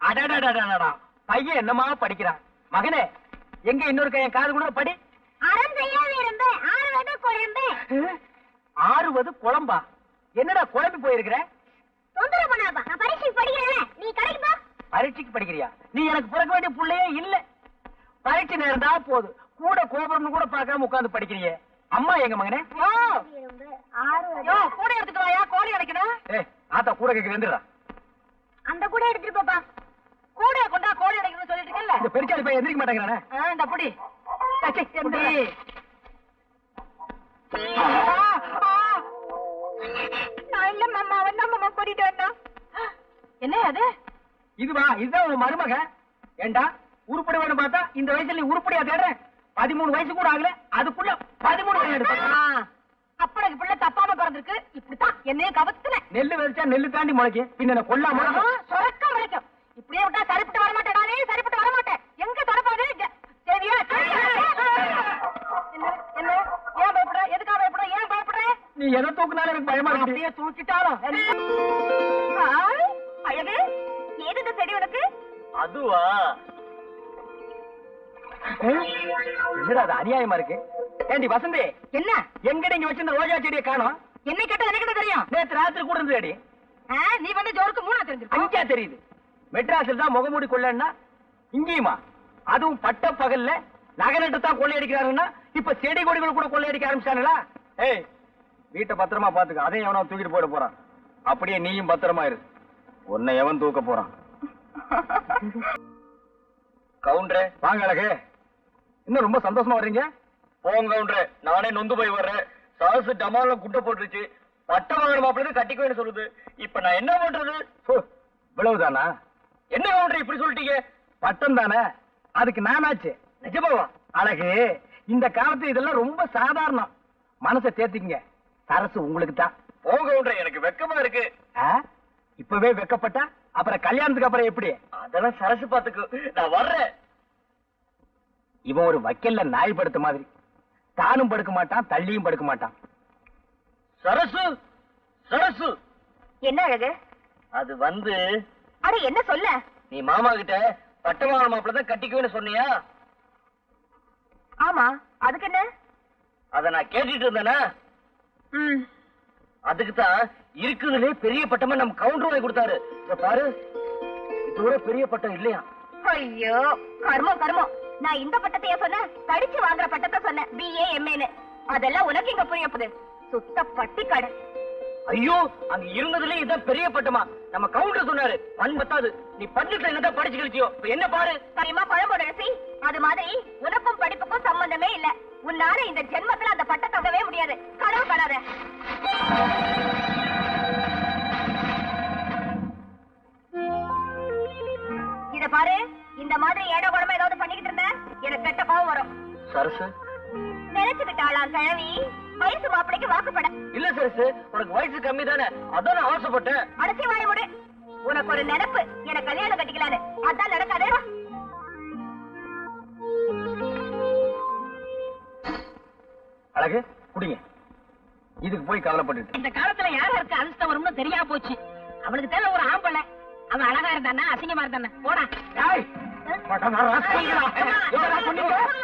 அடடடடடா, பையன் என்னமா படிக்கிறான். மகனே, எங்க இன்னொரு கையன் காது கூட படி. ஆறுவது குழம்பா? என்னடா குழம்பு போயிருக்கிற? பரீட்சைக்கு படிக்கிறியா? நீ எனக்கு பிறக்க வேண்டிய பிள்ளையே இல்ல. பரீட்சை நேரம் தான் போகுது, கூட கோபுரம் கூட பார்க்காம உட்கார்ந்து படிக்கிறியே. அம்மா எங்க மகனே? கூட எடுத்துட்டு வாயா, கோழி அடைக்கணும். ஆத்தா கூட கேட்க வந்துடுறா. அந்த கூட எடுத்துட்டு போப்பா. கூட கொண்டா கோழி அடைக்கணும்னு சொல்லிட்டு இருக்கல. இந்த பெருச்சாளி பையன் எந்திரிக்க மாட்டேங்கிறானே. இந்த புடி என்ன அது? இதுவா? இதுதான் உன் மருமக. ஏண்டா உருப்படி வேணும் பார்த்தா இந்த வயசுல நீ உருப்படியா தேடுற? 13 வயசு கூட ஆகல, அதுக்குள்ள 13 வயசு எடுத்த. அப்பனுக்கு பிள்ளை தப்பாம பிறந்திருக்கு. இப்படித்தான் என்னையும் கவத்துல. நெல்லு வெறிச்சா நெல்லு தாண்டி முளைக்கும், பின்ன கொல்லாம சொரக்க முளைக்கும். இப்படியே விட்டா சரிப்பட்டு வரமாட்டேன். நானே சரிப்பட்டு வரமாட்டேன். எங்க தரப்பாது? சரியா? என்ன ஏன் பயப்படுற? எதுக்காக பயப்படுற? ஏன் பயப்படுற? நீ எதை தூக்குனாலும் எனக்கு பயமா இருக்கு. அப்படியே தூக்கிட்டாலும் அழகு. ஏது இந்த செடி உனக்கு? அதுவா? என்னடா அது அநியாயமா இருக்கு. ஏண்டி வசந்தி, என்ன எங்க நீங்க வச்சிருந்த ரோஜா செடியை காணோம்? என்ன கேட்டா எனக்கு தெரியும். நேற்று ராத்திரி கூட இருந்தது. நீ வந்து ஜோருக்கு 3 தெரிஞ்சு 5 தெரியுது. மெட்ராஸில் தான் முகமூடி கொள்ளன்னா இங்கேயுமா? அதுவும் பட்ட பகல்ல நகரட்டு தான் கொள்ளையடிக்கிறாங்கன்னா இப்ப செடி கொடிகள் கூட கொள்ளையடிக்க ஆரம்பிச்சாங்களா? ஏய், வீட்டை பத்திரமா பாத்துக்க. அதையும் எவனோ தூக்கிட்டு போயிட போறான். அப்படியே நீயும் பத்திரமா இரு. உன்னை எவன் தூக்க போறான்? கவுண்டரே வாங்க. அழகு, இன்னும் ரொம்ப சந்தோஷமா வர்றீங்க. போங்க கவுண்டரே, நானே நொந்து போய் வர்றேன். சாசு டமால குட்டை போட்டுருச்சு. பட்ட மகன் மாப்பிள்ளை கட்டிக்குவேன்னு சொல்லுது. இப்ப நான் என்ன பண்றது? இவ்வளவுதானா? என்ன கவுண்டர் இப்படி சொல்லிட்டீங்க? பட்டம் தானே, அதுக்கு நானாச்சு. நிஜமாவா? அழகு, இந்த காலத்து இதெல்லாம் ரொம்ப சாதாரணம். மனசை தேத்திக்கங்க. சரசு உங்களுக்கு தான். போங்க கவுண்டர், எனக்கு வெக்கமா இருக்கு. இப்பவே வெக்கப்பட்டா அப்புறம் கல்யாணத்துக்கு அப்புறம் எப்படி? அதெல்லாம் சரசு பாத்துக்கு. நான் வர்றேன். இவன் ஒரு வக்கல்ல நாய் படுத்த மாதிரி. தானும் படுக்க மாட்டான், தள்ளியும் படுக்க மாட்டான். சரசு, சரசு. என்ன அழகு? அது வந்து அட என்ன சொல்ல? நீ மாமா கிட்ட பட்டமான மாப்பிள்ள தான் கட்டிக்குவேன்னு சொன்னியா? ஆமா, அதுக்கு என்ன? அத நான் கேட்டுட்டு இருந்தேனா? அதுக்கு தான் இருக்குதுலே பெரிய பட்டமா நம்ம கவுண்டர் வாங்கி கொடுத்தாரு. பாரு, இதோட பெரிய பட்டம் இல்லையா? ஐயோ கர்மம் கர்மம். நான் இந்த பட்டத்தையே சொன்னேன், படிச்சு வாங்குற பட்டத்தை சொன்னேன். BA MA. அதெல்லாம் உனக்கு இங்க புரிய போகுது. சுத்த பட்டி கடை. ஐயோ, அங்க இருந்ததுல இதான் பெரிய பட்டமா? நம்ம கவுண்டர் சொன்னாரு. பண்பத்தாது, நீ பன்னெட்டுல என்னதான் படிச்சு கழிச்சியோ. என்ன பாரு, சரிமா பழமோட ரசி. அது மாதிரி உனக்கும் படிப்புக்கும் சம்பந்தமே இல்ல. உன்னால இந்த ஜென்மத்துல அந்த பட்டத்தை விடவே முடியாது. கனவு காணாத. இத பாரு, இந்த மாதிரி ஏடோ குடமா ஏதாவது பண்ணிக்கிட்டு இருந்த எனக்கு கெட்ட கோவம் வரும். சரசு நினைச்சுக்கிட்டாளாம் கிழவி. வயசு மாப்பிளைக்கு வாக்குப்பட. இல்ல சரசு, உனக்கு வயசு கம்மி தானே, அதான் நான் ஆசைப்பட்டேன். அடச்சி வாய விடு. உனக்கு ஒரு நினைப்பு, எனக்கு கல்யாணம் கட்டிக்கலான்னு. அதான் நடக்காதேடா. அழகு, குடிங்க. இதுக்கு போய் கவலைப்பட்டு இந்த காலத்துல யாருக்கு அதிர்ஷ்டம் வரும்னு தெரியாம போச்சு. அவனுக்கு தேவை ஒரு ஆம்பளை. அவன் அழகா இருந்தானா அசிங்கமா இருந்தானே? போடா.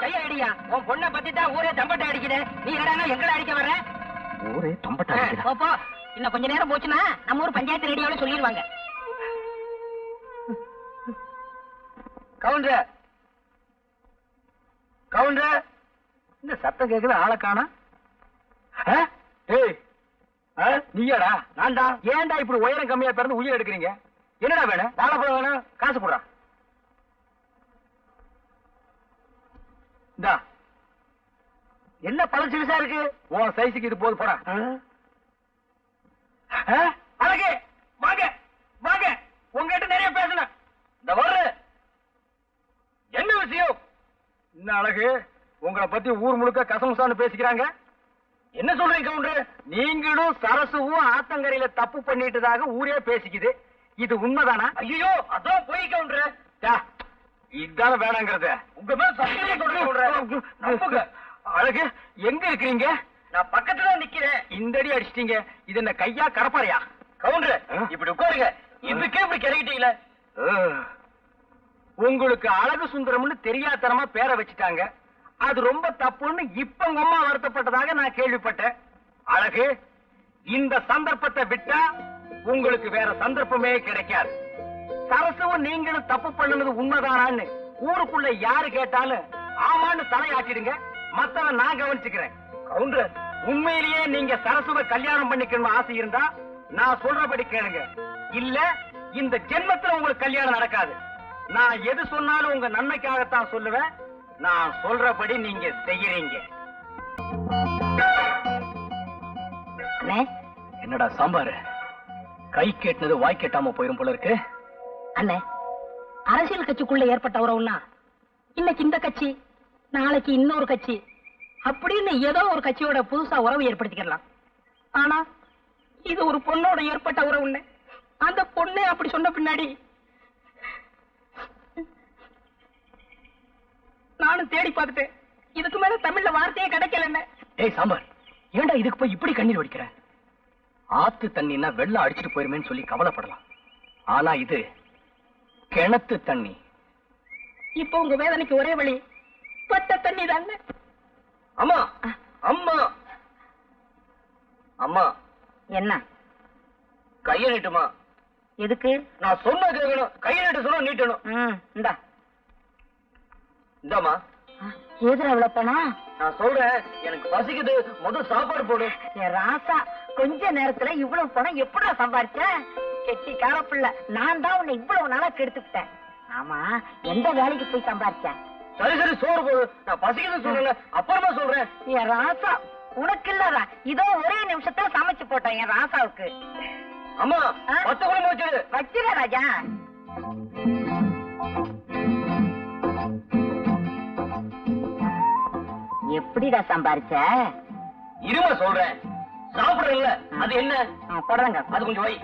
கையடியா, உன் பொண்ணை பத்தி தான் ஊரே தம்பட்டை அடிக்கிறேன். நீ என்னடா எங்களை அடிக்க வர்ற? ஊரே தம்பட்டை அடிக்கிறேன். போ. இன்னும் கொஞ்ச நேரம் போச்சுன்னா நம்ம ஊர் பஞ்சாயத்து ரேடியோல சொல்லிடுவாங்க. கவுண்டர், கவுண்டர், இந்த சத்தம் கேட்குது, ஆளை காணோம். ஏய், நீயாடா? நான்டா. ஏன்டா இப்படி உயரம் கம்மியா பிறந்து உயிர் எடுக்கிறீங்க? என்னடா வேணும்? வாழைப்பழம் வேணும், காசு போடுறா. இந்தா, என்ன பழம் சிறுசா இருக்கு? உன் சைஸுக்கு இது போது, போடா. அழகு, வாங்க வாங்க, உங்ககிட்ட நிறைய பேசணும். இந்த வர்ற என்ன விஷயம்? என்ன அழகு, உங்களை பத்தி ஊர் முழுக்க கசமுசான்னு பேசிக்கிறாங்க. என்ன சொல்றீங்க கவுண்டர்? நீங்களும் சரசுவும் ஆத்தங்கரையில தப்பு பண்ணிட்டதாக ஊரே பேசிக்குது. இது உண்மைதானா? ஐயோ, அதான் போய் கவுண்டர். இதான வேணாங்கிறத உங்க மேல சத்தியம் சொல்றேன். அழகு, எங்க இருக்கிறீங்க? நான் பக்கத்துல நிக்கிறேன். இந்த அடி அடிச்சிட்டீங்க. இது என்ன கையா கடப்பாறையா? கவுண்டர், இப்படி உட்காருங்க. இதுக்கே இப்படி கிடைக்கிட்டீங்கள? உங்களுக்கு அழகு சுந்தரம்னு தெரியாதனமா பேரை வச்சுட்டாங்க. அது ரொம்ப தப்புன்னு இப்ப உங்க அம்மா வருத்தப்பட்டதாக நான் கேள்விப்பட்டேன். அழகு, இந்த சந்தர்ப்பத்தை விட்டா உங்களுக்கு வேற சந்தர்ப்பமே கிடைக்காது. சரசுவும் நீங்களும் தப்பு பண்ணுனது உண்மைதானான்னு ஊருக்குள்ள யாரு கேட்டாலும் ஆமான்னு தலையாட்டிடுங்க. மத்தவன் நான் கவனிச்சுக்கிறேன். கவுண்டர், உண்மையிலேயே நீங்க சரசுவை கல்யாணம் பண்ணிக்கணும் ஆசை இருந்தா நான் சொல்றபடி கேளுங்க. இல்ல இந்த ஜென்மத்துல உங்களுக்கு கல்யாணம் நடக்காது. நான் எது சொன்னாலும் உங்க நன்மைக்காகத்தான் சொல்லுவேன். நான் சொல்றபடி நீங்க செய்யறீங்க. என்னடா சாம்பார், கை கேட்டது வாய் கேட்டாம போயிரும் போல இருக்கு. அண்ணே, அரசியல் கட்சிக்குள்ள ஏற்பட்ட உறவுன்னா இன்னைக்கு இந்த கட்சி, நாளைக்கு இன்னொரு கட்சி அப்படின்னு ஏதோ ஒரு கட்சியோட புதுசா உறவு ஏற்படுத்திக்கலாம். ஆனா இது ஒரு பொண்ணோட ஏற்பட்ட உறவுன்னு அந்த பொண்ணே அப்படி சொன்ன பின்னாடி நானும் தேடி பார்த்துட்டேன். இதுக்கு மேல தமிழ்ல வார்த்தையே கிடைக்கல. ஏய் சாம்பார், ஏன்டா இதுக்கு போய் இப்படி கண்ணீர் வடிக்கிற? ஆத்து தண்ணின்னா வெள்ளம் அடிச்சிட்டு போயிருமேன்னு சொல்லி கவலைப்படலாம். ஆனா இது கிணத்து தண்ணி. இப்போ உங்க வேதனைக்கு ஒரே வழி பட்ட தண்ணி தாங்க. அம்மா அம்மா அம்மா, என்ன கைய நீட்டுமா. எதுக்கு? நான் சொன்ன கேட்கணும். கைய நீட்டு சொன்னா நீட்டணும். இந்தா இந்தாமா. எதிர அவ்வளவு பணா? நான் சொல்றேன், எனக்கு பசிக்குது, முதல் சாப்பாடு போடு. என் ராசா, கொஞ்ச நேரத்துல இவ்வளவு பணம் எப்படா சம்பாரிச்ச? கெட்டி காரப்பிள்ள, நான் தான் உன்னை இவ்வளவு நாளா கெடுத்துக்கிட்டேன். ஆமா, எந்த வேலைக்கு போய் சம்பாரிச்ச? சரி சரி, சோறு போடு. நான் பசிக்குதுன்னு சொல்லல, அப்புறமா சொல்றேன். என் ராசா, உனக்கு இல்லடா, இதோ ஒரே நிமிஷத்துல சமைச்சு போட்டேன் என் ராசாவுக்கு. அம்மா, மத்த குழம்பு வச்சிரு. வச்சிர ராஜா. எப்படிடா சம்பாரிச்ச? இருமா சொல்றேன். சாப்பிடுறல, அது என்ன? போடுறாங்க. அது கொஞ்சம் வை.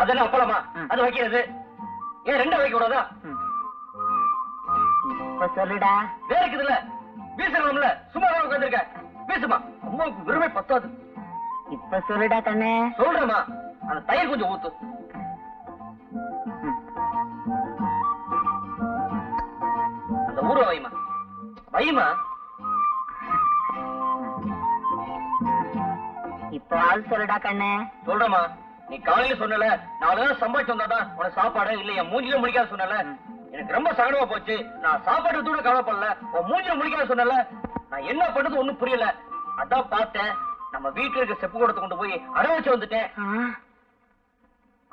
அது என்ன அப்பளமா? அது வைக்கிறது ஏன் ரெண்டு வைக்க கூடாதா? இப்ப சொல்லுடா. வேறக்குதுல்ல, வீசணும்ல, சும்மா உட்காந்துருக்க. வீசுமா, அம்மாவுக்கு வெறுமை பத்தாது. இப்ப சொல்லுடா கண்ணே. சொல்றேமா, அந்த தயிர் கொஞ்சம் ஊத்து. அந்த ஊற வைமா, வைமா. இப்போ ஆள் சொல்லுடா கண்ணே. சொல்றமா, நீ காலையில சொன்னல, 4 நாள் சம்பாதிச்சு வந்தாதான் உனக்கு சாப்பாடு இல்ல, என் மூஞ்சில முடிக்காத சொன்னல. எனக்கு ரொம்ப சங்கடமா போச்சு. நான் சாப்பாடு கூட கவலைப்படல, உன் மூஞ்சில முடிக்காத சொன்னல. நான் என்ன பண்றது ஒண்ணும் புரியல. அதான் பார்த்தேன், நம்ம வீட்டுல இருக்க செப்பு கூடத்தை கொண்டு போய் அட வச்சு வந்துட்டேன்.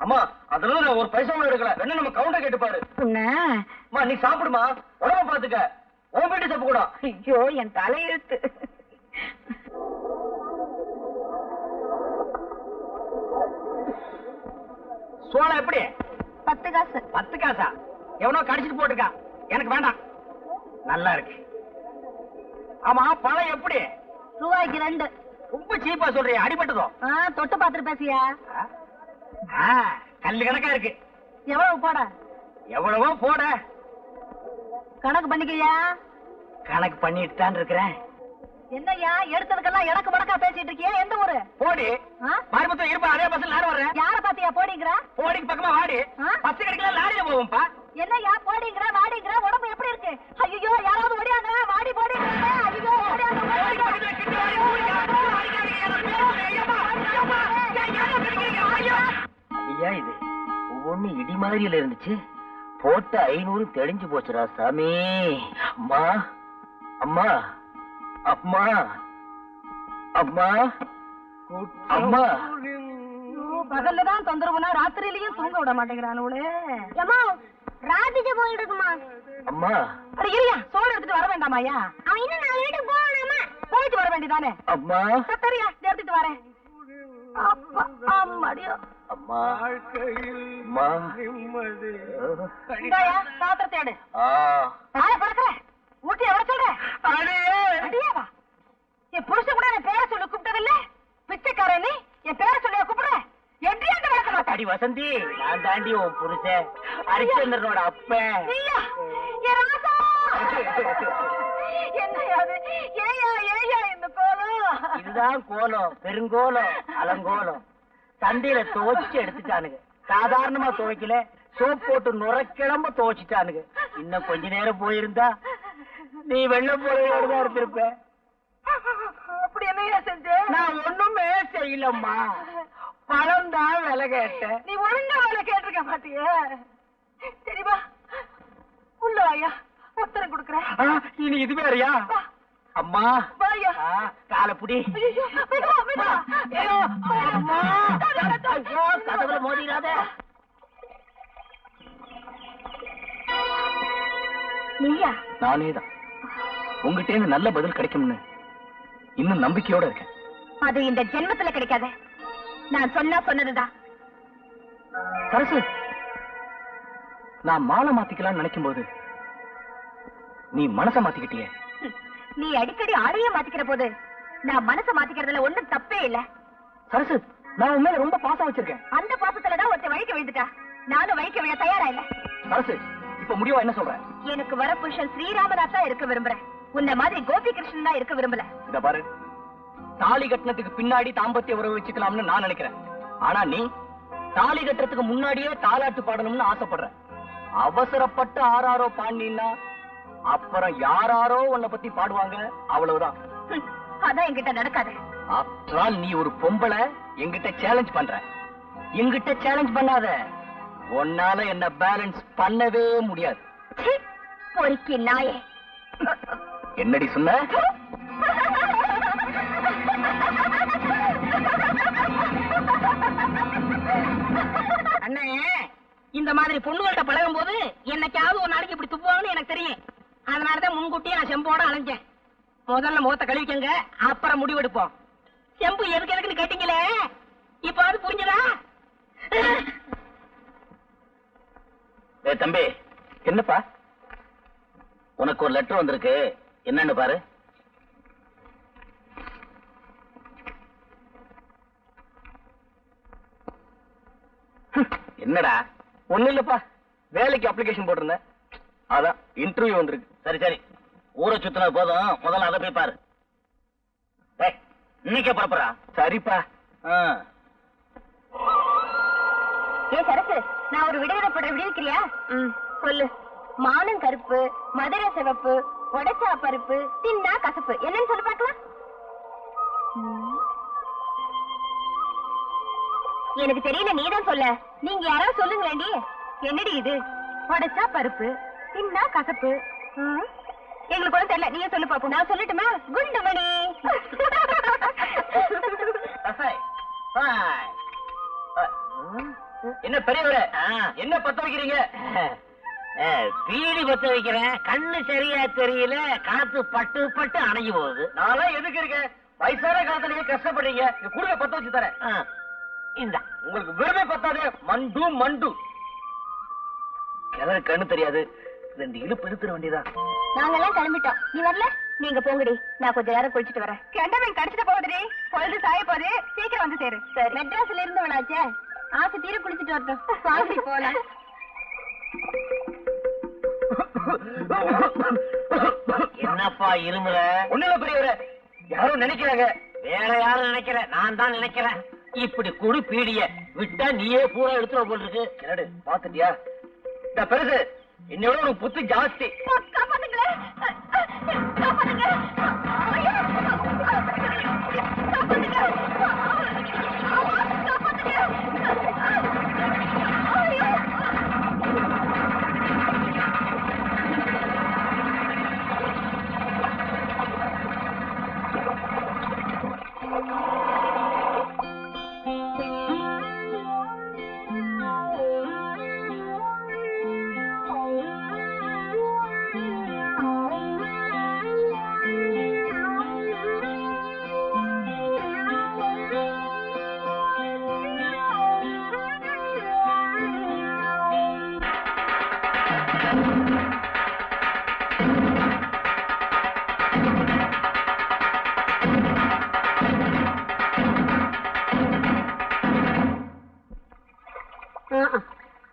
அம்மா, அதுல நான் ஒரு பைசா கூட எடுக்கல. வேணா நம்ம கவுண்டர் கேட்டுப்பாரு. அம்மா, நீ சாப்பிடுமா, உடம்ப பாத்துக்க. உன் வீட்டு செப்பு கூட. ஐயோ, என் தலையெழுத்து. சோளம் எப்படி? 10 காசு. 10 காசா? எவனோ கடிச்சிட்டு போட்டுருக்கா, எனக்கு வேண்டாம். நல்லா இருக்கு. ஆமா, பழம் எப்படி? ரூபாய்க்கு 2. ரொம்ப சீப்பா சொல்றியா? அடிபட்டதோ? தொட்டு பாத்துட்டு பேசியா? கல்லு கணக்கா இருக்கு. எவ்வளவு போட? எவ்வளவோ போட. கணக்கு பண்ணிக்கையா? கணக்கு பண்ணிட்டு தான் இருக்கிறேன். என்னய்யா, எடுத்ததுக்கெல்லாம் எனக்கு மடக்கா பேசிட்டு இருக்கியா? எந்த ஊரு? போடி. மறுபடியும் இருப்பா, அதே பஸ்ல நானும் வர்றேன். யார பாத்தியா போடிங்கிற? போடிக்கு பக்கமா வாடி. பஸ் கிடைக்கல, லாரியில போவோம்ப்பா. என்னய்யா போடிங்கிற வாடிங்கிற? உடம்பு எப்படி இருக்கு? ஐயோ, யாராவது ஓடியாங்க. வாடி போடிங்கிற. ஐயோ, ஓடியாங்க. ஐயா, இது ஒவ்வொன்னு இடி மாதிரியில இருந்துச்சு. போட்ட 500 தெளிஞ்சு போச்சுடா சாமி. அம்மா அம்மா அம்மா அம்மா அம்மா. பகல்லதான் தொந்தரவுனா ராத்திரியிலயும் தூங்க விட மாட்டேங்கிறானே. ராத்திரி போயிட்டு இருக்குமா? அம்மா. அட இருயா, சோறு எடுத்துட்டு வர வேண்டாமாயா? அவன் இன்னும் 4 வீட்டுக்கு போகணுமா? போயிட்டு வர வேண்டியதானே. அம்மா. சரியா, எடுத்துட்டு வரேன். அப்பா, அம்மாடியோ. அம்மா. அம்மா. இந்தாயா, பாத்திரத்தை எடு. தாய பறக்கிற ஊட்டி எவ்வளவு சொல்ற? அடியாவா? என் புருஷன் கூட என் பேரை சொல்லி கூப்பிட்டதில்ல. பிச்சைக்காரன் நீ என் பேரை சொல்லி கூப்பிடுற? எப்படி அந்த வளர்க்க மாட்டேன்? அடி வசந்தி, நான் தாண்டி உன் புருஷன் ஹரிச்சந்திரனோட அப்பன். என்னையாது? ஏயா ஏயா இந்த கோலம்? இது இதுதான் கோலம், பெருங்கோலம், அலங்கோலம். சந்தையில துவைச்சு எடுத்துட்டானுங்க. சாதாரணமா துவைக்கல, சோப் போட்டு நுரைக்கிழம்ப துவைச்சிட்டானுங்க. இன்னும் கொஞ்ச நேரம் போயிருந்தா நீ வெள்ளம் போலதான் இருந்திருப்ப. அப்படி என்ன செஞ்ச? நான் ஒண்ணுமே செய்யலம்மா, பழம் தான் விலை கேட்டேன். நீ ஒழுங்கா வேலை கேட்டிருக்க மாட்டிய. சரிவா, உள்ள வாயா, உத்தரம் கொடுக்குறேன். இனி இது வேறையா? அம்மா வாயா. காலப்புடி. கதவுல மோதிராத. நீயா? நானேதான். உங்ககிட்ட இருந்து நல்ல பதில் கிடைக்கும்னு இன்னும் நம்பிக்கையோட இருக்கேன். அது இந்த ஜென்மத்துல கிடைக்காத. நான் சொன்னதுதான். சரசு, நான் மாலை மாத்திக்கலாம்னு நினைக்கும் போது நீ மனச மாத்திக்கிட்டியே. நீ அடிக்கடி ஆளையே மாத்திக்கிற போது நான் மனச மாத்திக்கிறதுல ஒண்ணும் தப்பே இல்ல. சரசு, நான் உன் மேல ரொம்ப பாசம் வச்சிருக்கேன். அந்த பாசத்துலதான் ஒருத்த வழிக்க விழுந்துட்டா. நானும் வழிக்க விழ தயாரா இல்ல. சரசு, இப்ப முடிவா என்ன சொல்ற? எனக்கு வர புருஷன் ஸ்ரீராமதாஸா இருக்க விரும்புறேன். உன்ன மாதிரி கோபி கிருஷ்ணன் தான் இருக்க விரும்பல. இத பாரு, தாலி கட்டினத்துக்கு பின்னாடி தாம்பத்திய உறவு வச்சுக்கலாம்னு நான் நினைக்கிறேன். ஆனா நீ தாலி கட்டுறதுக்கு முன்னாடியே தாலாட்டு பாடணும்னு ஆசைப்படுற. அவசரப்பட்டு ஆறாரோ பாண்டினா அப்புறம் யாராரோ உன்னை பத்தி பாடுவாங்க, அவ்வளவுதான். அதான் என்கிட்ட நடக்காது. ஆஃப்டர் நீ ஒரு பொம்பளை என்கிட்ட சேலஞ்ச் பண்ற. என்கிட்ட சேலஞ்ச் பண்ணாத, உன்னால என்ன பேலன்ஸ் பண்ணவே முடியாது. பொறுக்கி நாயே. என்னடி சொன்ன? அண்ணே, இந்த மாதிரி பொண்ணுகள்கிட்ட பழகும் போது என்னைக்காவது ஒரு நாளைக்கு இப்படி துப்புவாங்கன்னு எனக்கு தெரியும். அதனாலதான் முன்கூட்டியே நான் செம்போட அலைஞ்சேன். முதல்ல முகத்தை கழுவிக்கங்க, அப்புறம் முடிவெடுப்போம். செம்பு எதுக்குன்னு கேட்டீங்களே, இப்ப அது புரிஞ்சதா? தம்பி, என்னப்பா? உனக்கு ஒரு லெட்டர் வந்திருக்கு, என்னன்னு பாரு. என்னடா? ஒண்ணு இல்லப்பா, வேலைக்கு அப்ளிகேஷன் போட்டிருந்தேன், அதான் இன்டர்வியூ வந்திருக்கு. சரி சரி, ஊரை சுத்தினது போதும், முதல்ல அதை போய் பாரு. இன்னைக்கே புறப்படுறா? சரிப்பா. ஏ சரசு, நான் ஒரு விடுதலை விடுவிக்கிறியா? சொல்லு. மானம் கருப்பு, மதுரை சிவப்பு, உடைச்சா பருப்பு, தின்னா கசப்பு. என்னன்னு சொல்லி பார்க்கலாம். எனக்கு தெரியல, நீதான் சொல்ல. நீங்க யாராவது சொல்லுங்களேண்டி. என்னடி இது? உடைச்சா பருப்பு, தின்னா கசப்பு. எங்களுக்கு ஒன்றும் தெரியல, நீங்க சொல்லு பாப்போம். நான் சொல்லட்டுமா? குண்டுமணி. என்ன பெரியவரே, என்ன பத்த வைக்கிறீங்க? பீடி பத்த வைக்கிறேன். கண்ணு சரியா தெரியல, காத்து பட்டு பட்டு அணைஞ்சு போகுது. நான்லாம் எதுக்கு இருக்கேன்? வயசான காலத்திலேயே கஷ்டப்படுறீங்க, குடும்ப பத்த வச்சு தரேன். இந்த உங்களுக்கு விரும்பே பத்தாது. மண்டு மண்டு கிணறு கண்ணு தெரியாது, ரெண்டு இழுப்பு இழுத்துற வேண்டியதான். நாங்கெல்லாம் கிளம்பிட்டோம், நீ வரல? நீங்க போங்கடி, நான் கொஞ்ச நேரம் குளிச்சுட்டு வரேன். கெண்டவன் கடிச்சிட்டு போகுதுடி, பொழுது சாய போகுது, சீக்கிரம் வந்து சேரு. சரி. மெட்ராஸ்ல இருந்து வேணாச்சே, ஆசை தீர குளிச்சுட்டு வரட்டும். வாங்கி போலாம். என்னப்பா இருமுற? ஒண்ணுல பெரியவரே, யாரும் நினைக்கிறாங்க. வேற யாரும் நினைக்கிற, நான் தான் நினைக்கிறேன். இப்படி குடு பீடிய விட்டா நீயே பூரா எடுத்துற போல் இருக்கு. என்னடு பாத்துட்டியா? இந்த பெருசு என்னோட ஒரு புத்து ஜாஸ்தி.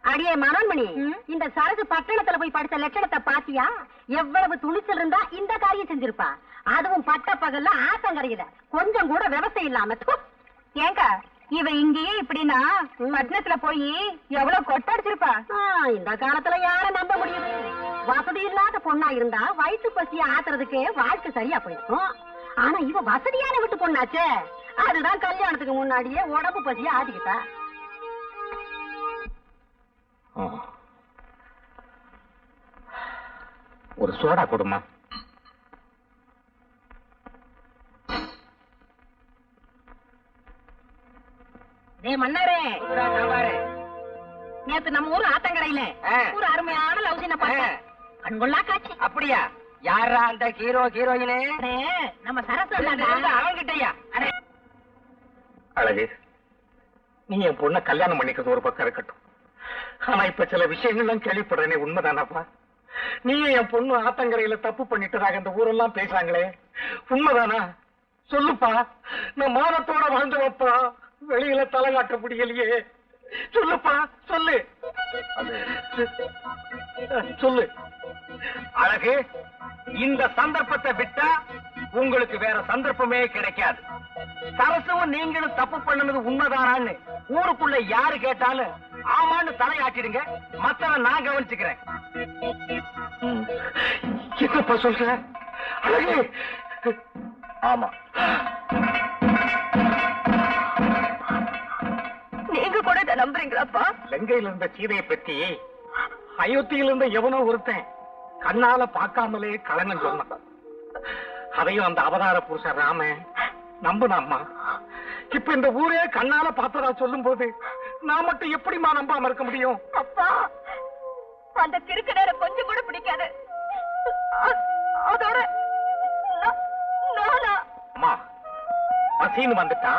அடியே மனோன்மணி, இந்த சரசு பட்டணத்துல போய் படிச்ச லட்சணத்தை பாத்தியா? எவ்வளவு துணிச்சல் இருந்தா இந்த காரியம் செஞ்சிருப்பா. அதுவும் பட்ட பகல்ல ஆத்தங்கரையில கொஞ்சம் கூட விவசாயம் இல்லாம. ஏங்க இவ இங்கேயே இப்படின்னா பட்டணத்துல போய் எவ்வளவு கொட்டடிச்சிருப்பா. இந்த காலத்துல யார நம்ப முடியுது? வசதி இல்லாத பொண்ணா இருந்தா வயிற்று பசிய ஆத்துறதுக்கு வாழ்க்கை சரியா போயிருக்கும். ஆனா இவ வசதியான விட்டு பொண்ணாச்சே, அதுதான் கல்யாணத்துக்கு முன்னாடியே உடம்பு பசிய ஆட்டிக்கிட்டா. ஒரு சோடா கொடுமா. மன்னாரே, நேத்து நம்ம ஊர் ஆத்தங்கரையில ஒரு அருமையான லவ் சீனை பார்த்தேன். கண்கொள்ளா காட்சி. அப்படியா? யாரா அந்த ஹீரோ ஹீரோயினே? நம்ம சரசு அவங்கிட்டயா? அழகு, நீ என் பொண்ண கல்யாணம் பண்ணிக்கிறது ஒரு பக்கம் இருக்கட்டும். ஆனா இப்ப சில விஷயங்கள்லாம் கேள்விப்படுறேனே, உண்மைதானாப்பா? நீ என் பொண்ணு ஆத்தங்கரையில தப்பு பண்ணிட்டதாக இந்த ஊரெல்லாம் பேசுறாங்களே, உண்மைதானா? சொல்லுப்பா. நான் மானத்தோட வாழ்ந்தவப்பா, வெளியில தலை காட்ட முடியலையே. சொல்லுப்பா, சொல்லு. சொல்லு. அழகு, இந்த சந்தர்ப்பத்தை விட்டா உங்களுக்கு வேற சந்தர்ப்பமே கிடைக்காது. சரசுவும் நீங்களும் தப்பு பண்ணது உண்மைதானான்னு ஊருக்குள்ள யாரு கேட்டாலும் ஆமான்னு தலையாட்டிடுங்க. மத்தவன் நான் கவனிச்சுக்கிறேன். என்னப்பா சொல்ற? அழகு. ஆமா, நீங்க கூட இதை நம்புறீங்களாப்பா? லங்கையில இருந்த சீதையை பத்தி அயோத்தியில இருந்த எவனோ ஒருத்தன் கண்ணால பார்க்காமலே கலங்கன் சொன்னான். அதையும் அந்த அவதார புருஷன் ராம நம்புனாம்மா. இப்ப இந்த ஊரே கண்ணால பார்த்ததா சொல்லும் போது நான் மட்டும் எப்படிமா நம்பாம இருக்க முடியும்? அப்பா, அந்த கிறுக்கு நேரம் கொஞ்சம் கூட பிடிக்காது. அதோட அம்மா, பசின்னு வந்துட்டா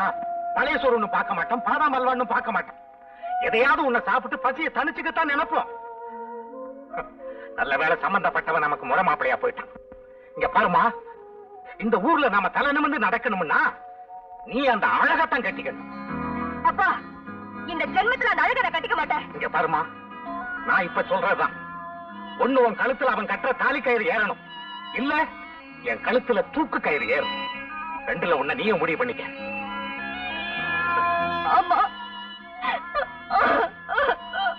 பழைய சோறுன்னு பார்க்க மாட்டோம், பாதாம் அல்வான்னு பார்க்க மாட்டோம். எதையாவது உன்னை சாப்பிட்டு பசியை தனிச்சுக்கத்தான் நினைப்போம். நல்ல வேலை சம்பந்தப்பட்டவன் நமக்கு முறை மாப்பிளையா போயிட்டான். இங்க பாருமா, இந்த ஊர்ல நாம தலை நிமிர்ந்து நடக்கணும்னா நீ அந்த அழகத்தான் கட்டிக்கணும். அப்பா, இந்த ஜென்மத்துல அந்த அழகனை கட்டிக்க மாட்டேன். இங்க பாருமா, நான் இப்ப சொல்றதுதான். ஒண்ணு உன் கழுத்துல அவன் கட்டுற தாலி கயிறு ஏறணும், இல்ல என் கழுத்துல தூக்கு கயிறு ஏறும். ரெண்டுல ஒண்ணு நீயும் முடிவு பண்ணிக்க. அம்மா